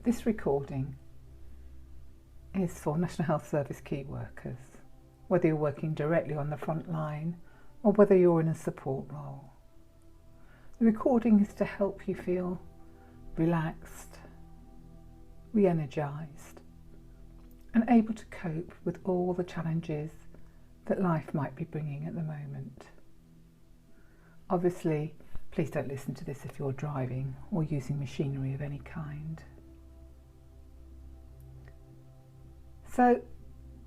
This recording is for National Health Service key workers, whether you're working directly on the front line or whether you're in a support role. The recording is to help you feel relaxed, re-energised and able to cope with all the challenges that life might be bringing at the moment. Obviously, please don't listen to this if you're driving or using machinery of any kind. So,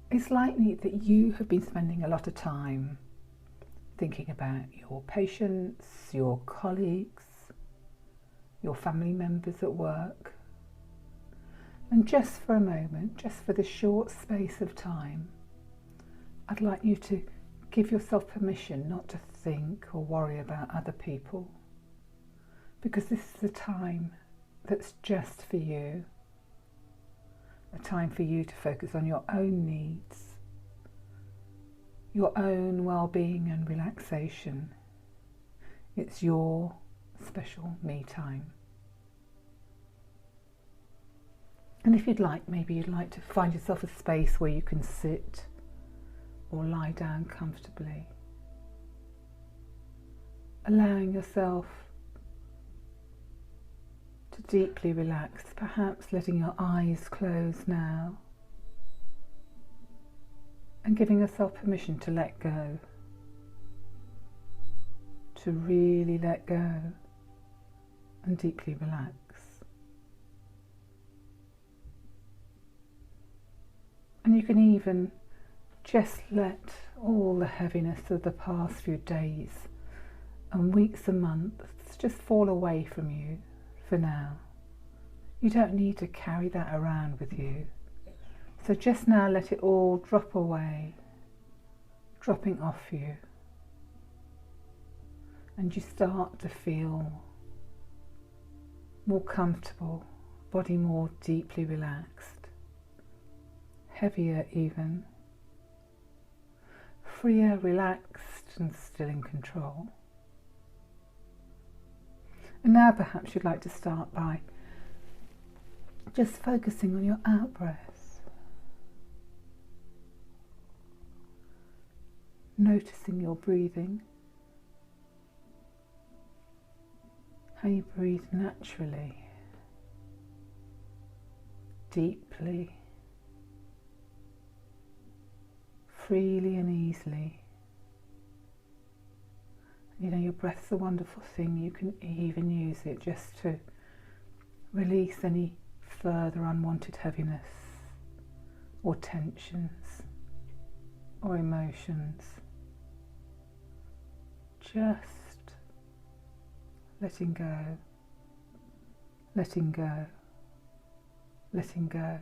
it's likely that you have been spending a lot of time thinking about your patients, your colleagues, your family members at work. And just for a moment, just for this short space of time, I'd like you to give yourself permission not to think or worry about other people, because this is a time that's just for you. A time for you to focus on your own needs, your own well-being and relaxation. It's your special me time. And if you'd like, maybe you'd like to find yourself a space where you can sit or lie down comfortably, allowing yourself to deeply relax, perhaps letting your eyes close now and giving yourself permission to let go, to really let go and deeply relax. And you can even just let all the heaviness of the past few days and weeks and months just fall away from you. For now, you don't need to carry that around with you. So just now let it all drop away, dropping off you. And you start to feel more comfortable, body more deeply relaxed, heavier even, freer, relaxed and still in control. And now perhaps you'd like to start by just focusing on your out-breath, noticing your breathing, how you breathe naturally, deeply, freely and easily. You know, your breath's a wonderful thing. You can even use it just to release any further unwanted heaviness or tensions or emotions. Just letting go, letting go, letting go.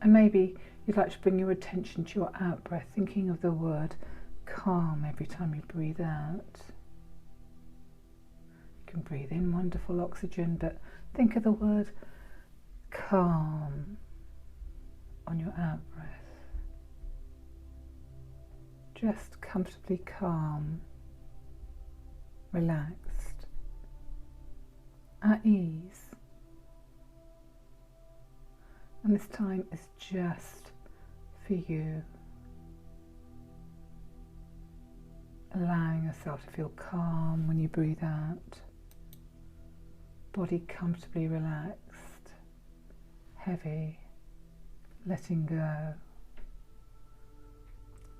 And maybe you'd like to bring your attention to your out-breath, thinking of the word calm every time you breathe out. You can breathe in wonderful oxygen, but think of the word calm on your out-breath. Just comfortably calm, relaxed, at ease. And this time is just for you. Allowing yourself to feel calm when you breathe out. Body comfortably relaxed, heavy, letting go.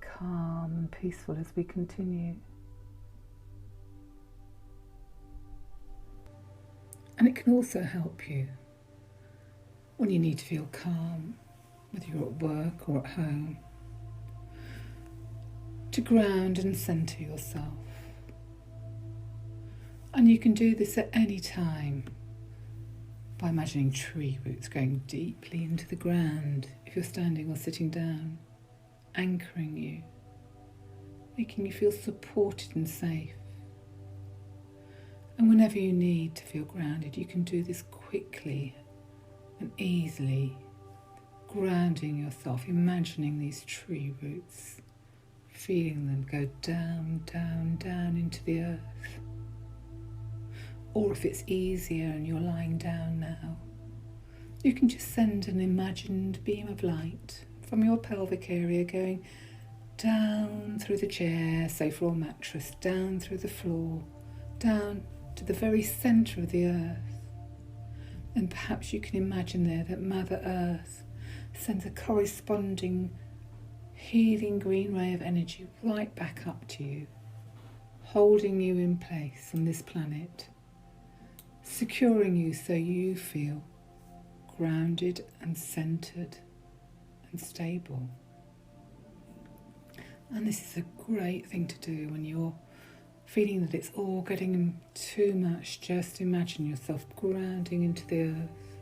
Calm and peaceful as we continue. And it can also help you when you need to feel calm, whether you're at work or at home, to ground and centre yourself. And you can do this at any time by imagining tree roots going deeply into the ground if you're standing or sitting down, anchoring you, making you feel supported and safe. And whenever you need to feel grounded, you can do this quickly and easily, grounding yourself, imagining these tree roots, feeling them go down, down, down into the earth, or if it's easier and you're lying down now, you can just send an imagined beam of light from your pelvic area going down through the chair, sofa or mattress, down through the floor, down to the very centre of the earth. And perhaps you can imagine there that Mother Earth sends a corresponding healing green ray of energy right back up to you, holding you in place on this planet, securing you so you feel grounded and centred and stable. And this is a great thing to do when you're feeling that it's all getting too much. Just imagine yourself grounding into the earth.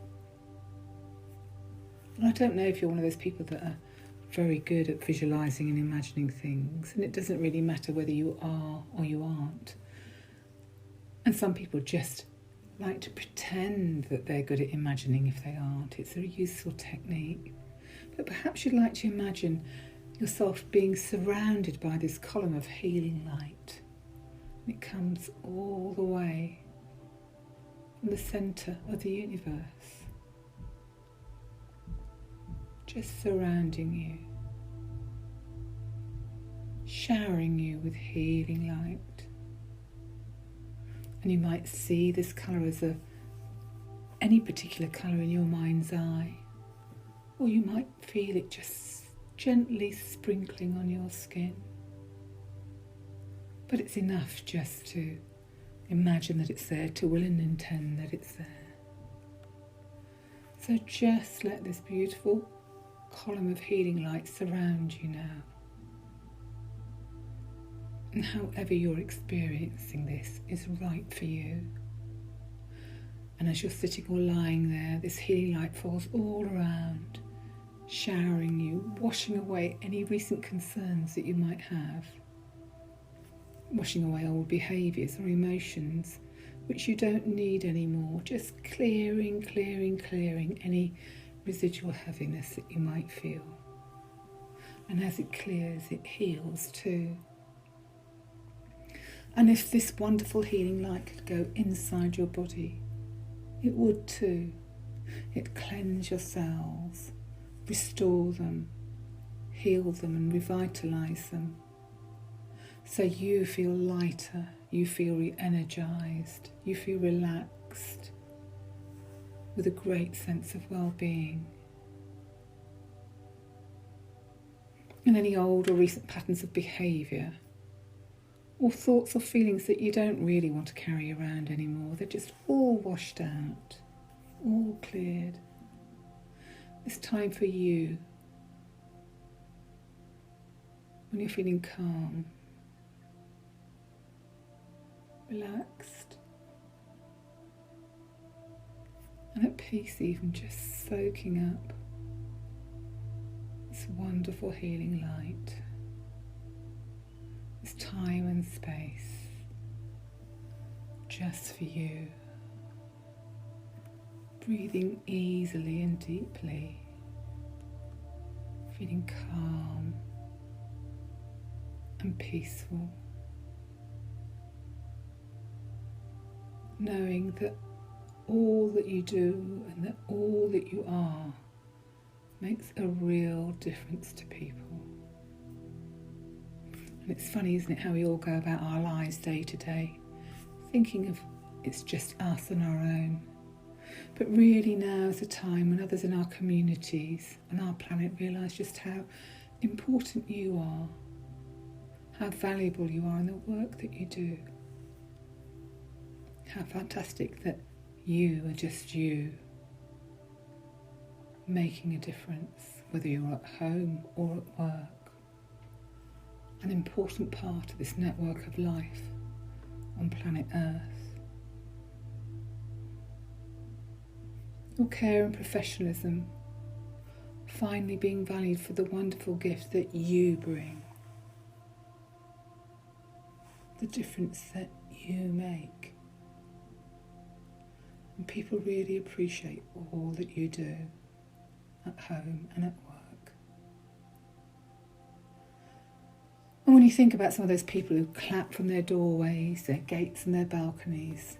And I don't know if you're one of those people that are very good at visualising and imagining things, and it doesn't really matter whether you are or you aren't. And some people just like to pretend that they're good at imagining if they aren't. It's a useful technique. But perhaps you'd like to imagine yourself being surrounded by this column of healing light. It comes all the way from the centre of the universe, just surrounding you, showering you with healing light. And you might see this colour as any particular colour in your mind's eye, or you might feel it just gently sprinkling on your skin. But it's enough just to imagine that it's there, to will and intend that it's there. So just let this beautiful column of healing light surround you now. And however you're experiencing this is right for you. And as you're sitting or lying there, this healing light falls all around, showering you, washing away any recent concerns that you might have, washing away old behaviours or emotions which you don't need anymore, just clearing any residual heaviness that you might feel. And as it clears, it heals too. And if this wonderful healing light could go inside your body, it would too. It'd cleanse your cells, restore them, heal them and revitalise them. So you feel lighter, you feel re-energised, you feel relaxed, with a great sense of well-being. And any old or recent patterns of behaviour or thoughts or feelings that you don't really want to carry around anymore, they're just all washed out, all cleared. It's time for you, when you're feeling calm, relaxed, and at peace, even just soaking up this wonderful healing light, this time and space just for you, breathing easily and deeply, feeling calm and peaceful, knowing that all that you do and that all that you are makes a real difference to people. And it's funny, isn't it, how we all go about our lives day to day, thinking of it's just us and our own. But really now is a time when others in our communities and our planet realise just how important you are, how valuable you are in the work that you do. How fantastic that you are just you, making a difference, whether you're at home or at work. An important part of this network of life on planet Earth. Your care and professionalism finally being valued for the wonderful gift that you bring, the difference that you make. And people really appreciate all that you do at home and at work. And when you think about some of those people who clap from their doorways, their gates and their balconies,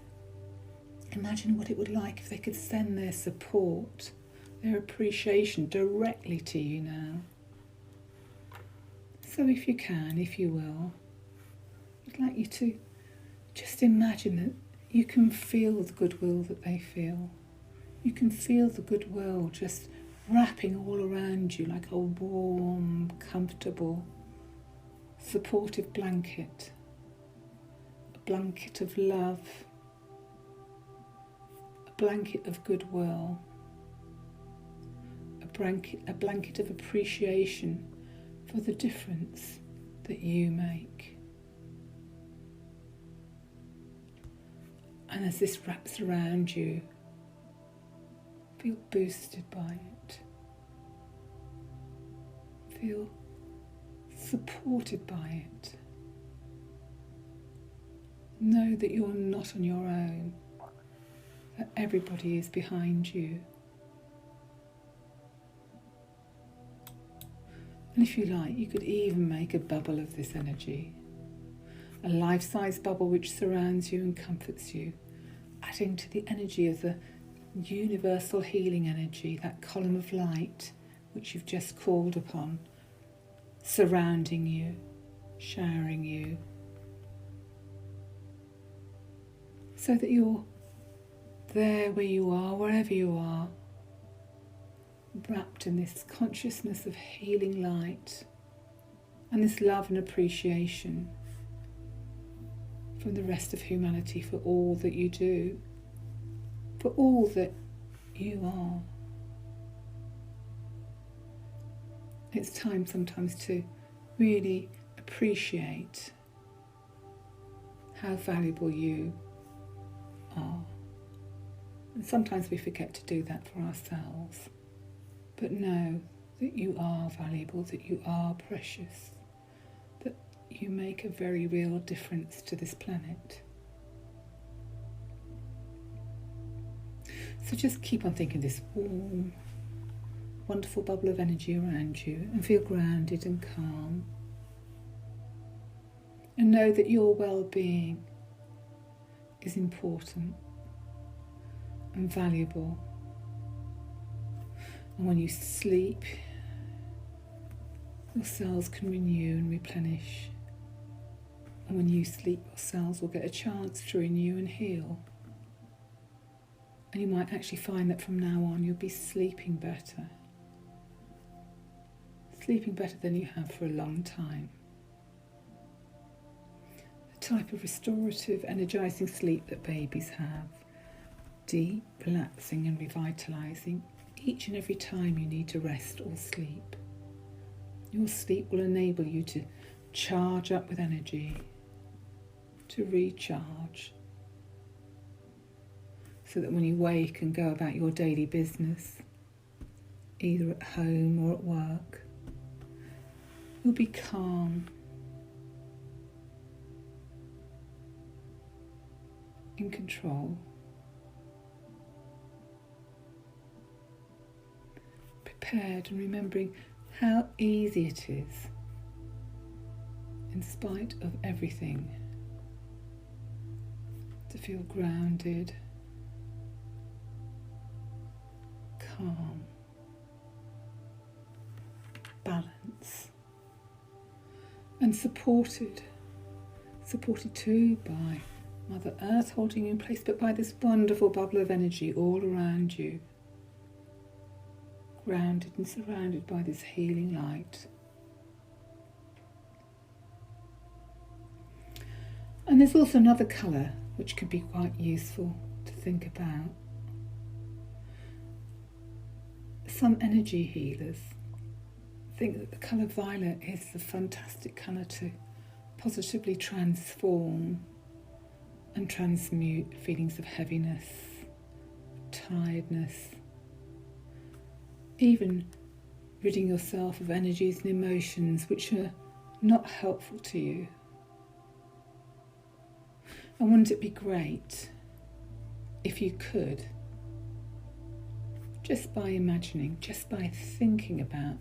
Imagine what it would like if they could send their support, their appreciation directly to you now. So if you can, if you will, I'd like you to just imagine that you can feel the goodwill that they feel. You can feel the goodwill just wrapping all around you like a warm, comfortable, supportive blanket. A blanket of love, a blanket of goodwill, a blanket of appreciation for the difference that you make. And as this wraps around you, feel boosted by it. Feel supported by it. Know that you're not on your own, that everybody is behind you. And if you like, you could even make a bubble of this energy, a life-size bubble which surrounds you and comforts you, adding to the energy of the universal healing energy, that column of light which you've just called upon, surrounding you, showering you, so that you're there where you are, wherever you are, wrapped in this consciousness of healing light and this love and appreciation from the rest of humanity for all that you do, for all that you are. It's time sometimes to really appreciate how valuable you are. And sometimes we forget to do that for ourselves. But know that you are valuable, that you are precious, that you make a very real difference to this planet. So just keep on thinking this warm, wonderful bubble of energy around you and feel grounded and calm. And know that your well-being is important and valuable. And when you sleep, your cells can renew and replenish. And when you sleep, your cells will get a chance to renew and heal. And you might actually find that from now on you'll be sleeping better. Sleeping better than you have for a long time. The type of restorative, energizing sleep that babies have. Deep, relaxing and revitalizing each and every time you need to rest or sleep. Your sleep will enable you to charge up with energy, to recharge, so that when you wake and go about your daily business, either at home or at work, you'll be calm, in control, prepared and remembering how easy it is, in spite of everything, to feel grounded, calm, balance, and supported too by Mother Earth holding you in place, but by this wonderful bubble of energy all around you, grounded and surrounded by this healing light. And there's also another colour which could be quite useful to think about. Some energy healers think that the colour violet is a fantastic colour to positively transform and transmute feelings of heaviness, tiredness, even ridding yourself of energies and emotions which are not helpful to you. And wouldn't it be great if you could, just by imagining, just by thinking about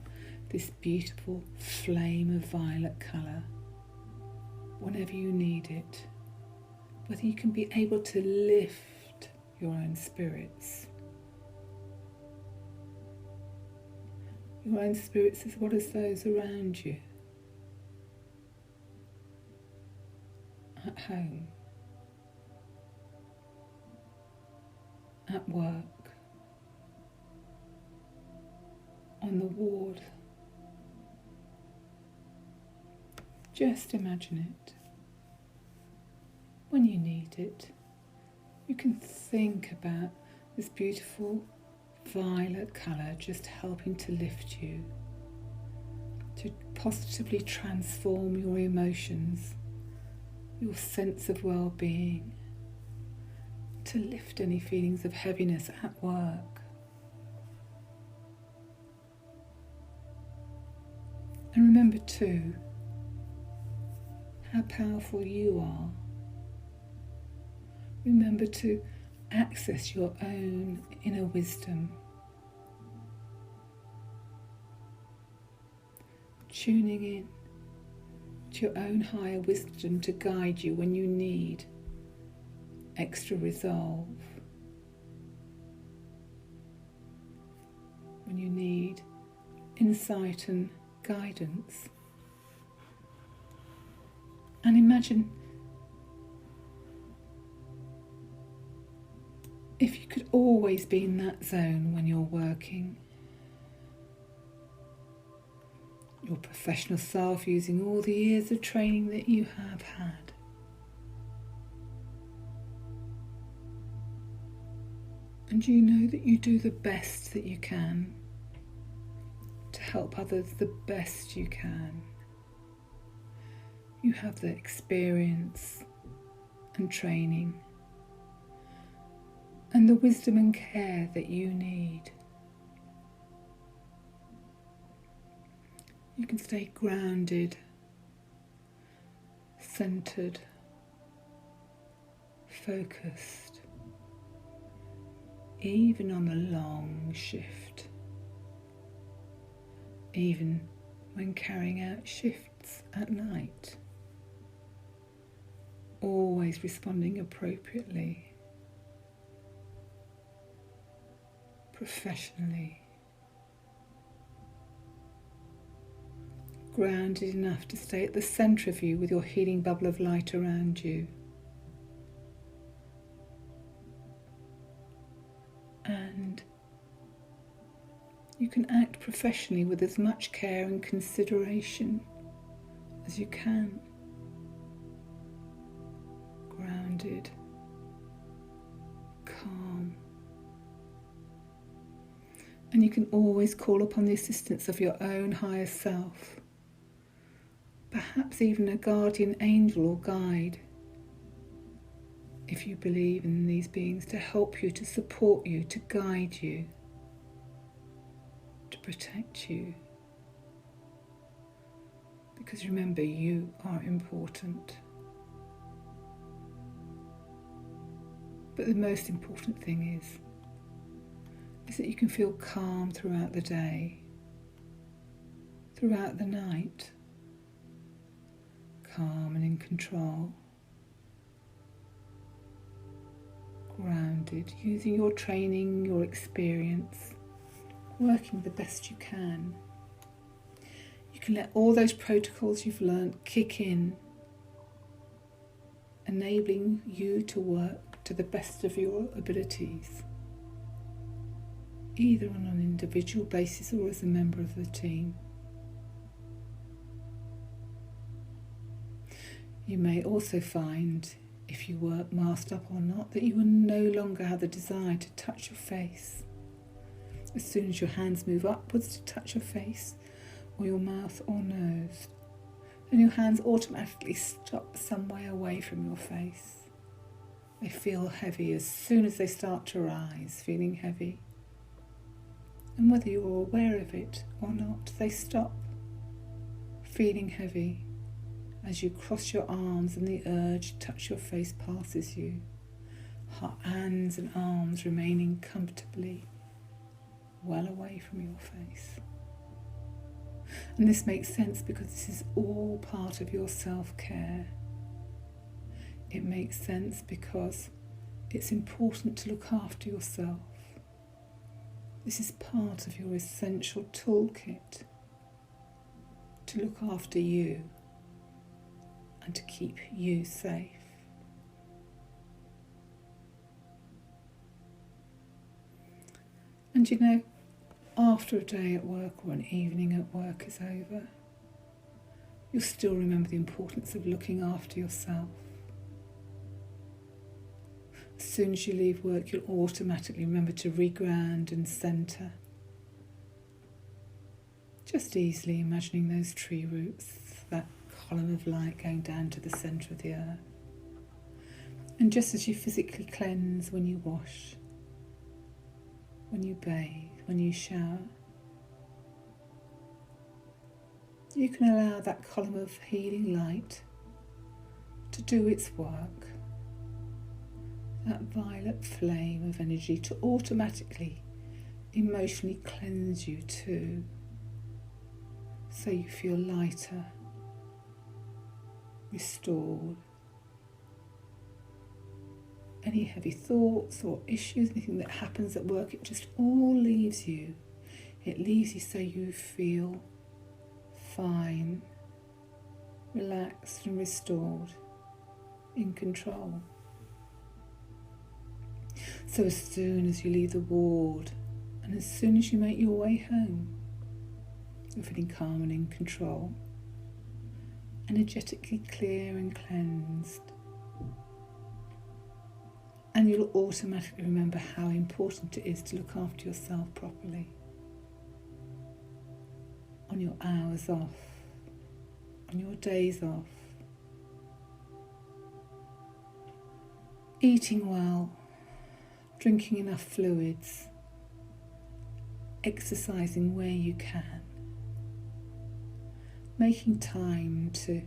this beautiful flame of violet colour, whenever you need it, whether you can be able to lift your own spirits. Your own spirits as well as those around you. At home. At work. On the ward. Just imagine it. When you need it, you can think about this beautiful violet colour just helping to lift you, to positively transform your emotions, your sense of well-being, to lift any feelings of heaviness at work. And remember too, how powerful you are. Remember to access your own inner wisdom, tuning in to your own higher wisdom to guide you when you need extra resolve, when you need insight and guidance. And imagine if you could always be in that zone when you're working. Your professional self using all the years of training that you have had. And you know that you do the best that you can to help others the best you can. You have the experience and training and the wisdom and care that you need. You can stay grounded, centered, focused, even on a long shift, even when carrying out shifts at night, always responding appropriately, professionally, grounded enough to stay at the centre of you with your healing bubble of light around you. And you can act professionally with as much care and consideration as you can. Grounded, calm. And you can always call upon the assistance of your own higher self, perhaps even a guardian angel or guide, if you believe in these beings, to help you, to support you, to guide you, to protect you. Because remember, you are important. But the most important thing is that you can feel calm throughout the day, throughout the night, calm and in control, grounded, using your training, your experience, working the best you can. You can let all those protocols you've learnt kick in, enabling you to work to the best of your abilities, either on an individual basis or as a member of the team. You may also find, if you work masked up or not, that you will no longer have the desire to touch your face. As soon as your hands move upwards to touch your face, or your mouth or nose, then your hands automatically stop some way away from your face. They feel heavy as soon as they start to rise, feeling heavy. And whether you're aware of it or not, they stop, feeling heavy, as you cross your arms and the urge to touch your face passes you, hands and arms remaining comfortably well away from your face. And this makes sense because this is all part of your self-care. It makes sense because It's important to look after yourself. This is part of your essential toolkit to look after you and to keep you safe. And you know, after a day at work or an evening at work is over, you'll still remember the importance of looking after yourself. As soon as you leave work, you'll automatically remember to reground and centre. Just easily imagining those tree roots, that column of light going down to the centre of the earth. And just as you physically cleanse when you wash, when you bathe, when you shower, you can allow that column of healing light to do its work. That violet flame of energy to automatically, emotionally cleanse you too, so you feel lighter, restored. Any heavy thoughts or issues, anything that happens at work, it just all leaves you. It leaves you so you feel fine, relaxed and restored, in control. So as soon as you leave the ward and as soon as you make your way home, you're feeling calm and in control, energetically clear and cleansed. And you'll automatically remember how important it is to look after yourself properly. On your hours off, on your days off. Eating well, drinking enough fluids, exercising where you can, making time to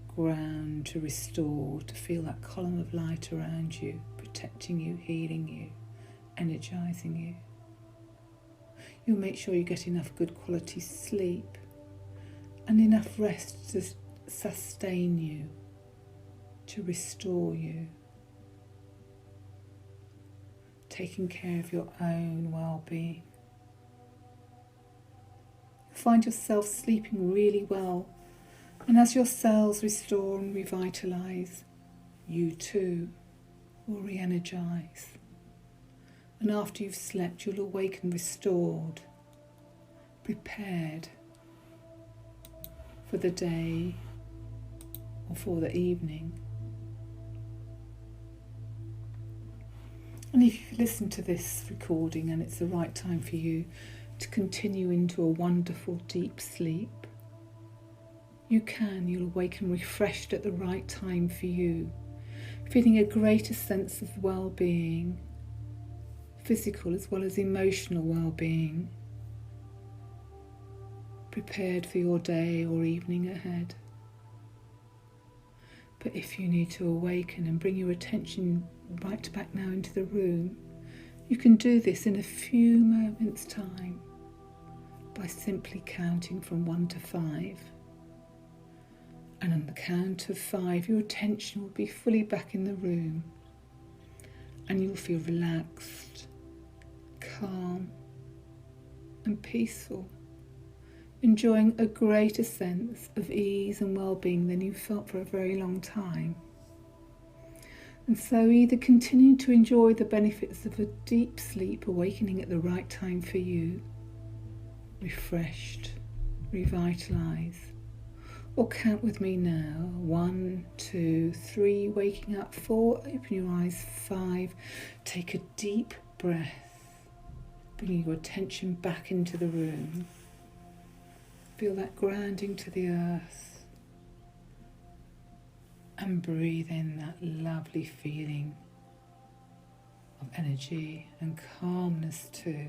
ground, to restore, to feel that column of light around you, protecting you, healing you, energizing you. You'll make sure you get enough good quality sleep and enough rest to sustain you, to restore you. Taking care of your own well-being. Find yourself sleeping really well, and as your cells restore and revitalise, you too will re-energise. And after you've slept, you'll awaken restored, prepared for the day or for the evening. And if you listen to this recording and it's the right time for you to continue into a wonderful deep sleep, you'll awaken refreshed at the right time for you, feeling a greater sense of well-being, physical as well as emotional well-being, prepared for your day or evening ahead. But if you need to awaken and bring your attention right back now into the room, you can do this in a few moments' time by simply counting from 1 to 5. And on the count of 5, your attention will be fully back in the room and you'll feel relaxed, calm and peaceful, enjoying a greater sense of ease and well-being than you've felt for a very long time. And so either continue to enjoy the benefits of a deep sleep, awakening at the right time for you, refreshed, revitalised, or count with me now. 1, 2, 3, waking up. 4, open your eyes. 5, take a deep breath, bringing your attention back into the room. Feel that grounding to the earth. And breathe in that lovely feeling of energy and calmness too.